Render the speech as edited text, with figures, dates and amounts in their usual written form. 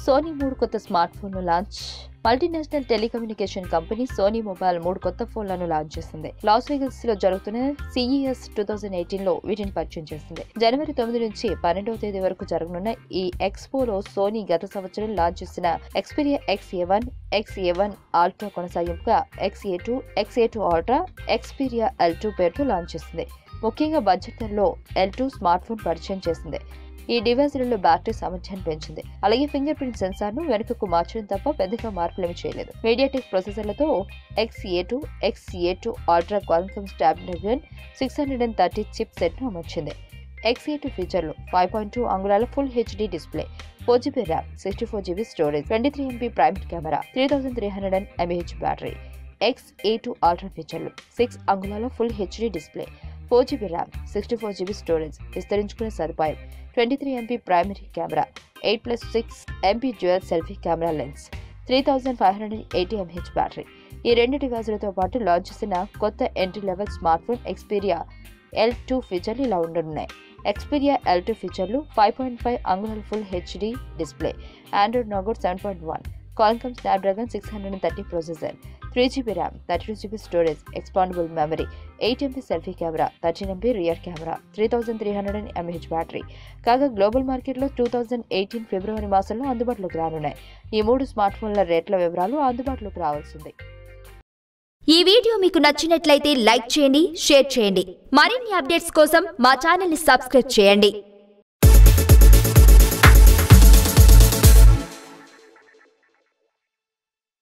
Sony 3 కొత్త smart ఫోన్లు launch. Multinational telecommunication company Sony mobile 3 కొత్త ఫోన్లను లాంచ్ చేసింది. లాస్ వేగస్ లో జరుగుతున్న CES 2018 లో వీటిని పరిచయం చేసింది. జనవరి 9 నుంచి 12వ తేదీ వరకు జరగనున్న ఈ ఎక్స్పోలో సోనీ గత సంవత్సరం లాంచ్ చేసిన Xperia XA1, XA1 Ultra కొనసాగింపుగా XA2, XA2 Ultra, Xperia L2 పేరుతో లాంచ్ చేసింది. ముఖ్యంగా బడ్జెట్ ధరలో L2 స్మార్ట్ ఫోన్ పరిచయం చేసింది. ఈ డివైస్లలో బ్యాటరీ సామర్థ్యాన్ని పెంచింది. అలాగే ఫింగర్ ప్రింట్ సెన్సార్ ను వెనుకకు మార్చడం తప్ప పెద్దగా మార్పులేమీ చేయలేదు. మీడియాటెక్ ప్రాసెసర్లతో XA2, XA2 Ultra Qualcomm Snapdragon 630 chip set ను అమర్చింది. XA2 ఫీచర్లు 5.2 అంగుళాల full HD display, 4GB RAM, 64GB storage, 23MP primary camera, 3300 mAh battery. XA2 Ultra ఫీచర్లు 6 అంగుళాల full HD display, 4GB RAM, 64GB storage, విస్తరించుకునే సదుపాయం, 23MP primary camera, 8+6MP dual selfie camera lens, 3580 mAh battery. ఈ రెండు డివైజులతో పాటు launch చేసిన కొత్త entry level smart phone Xperia L2 ఫీచర్లు ఇలా ఉండనున్నాయి. Xperia L2 ఫీచర్లు 5.5 అంగుళాల full HD display, Android Nougat 7.1, Qualcomm Snapdragon 630 processor, 3GB RAM, 32GB storage, expandable memory, 8MP selfie camera, 13MP rear camera, 3300 mAh battery. కాగా global మార్కెట్లో 2018 ఫిబ్రవరి మాసంలో అందుబాటులోకి రానున్నాయి. ఈ 3 స్మార్ట్ ఫోన్ల రేట్ల వివరాలు అందుబాటులోకి రావాల్సింది. ఈ వీడియో మీకు నచ్చినట్లయితే లైక్ చేయండి, షేర్ చేయండి. మరిన్ని అప్డేట్స్ కోసం మా ఛానల్ ని సబ్స్క్రైబ్ చేయండి.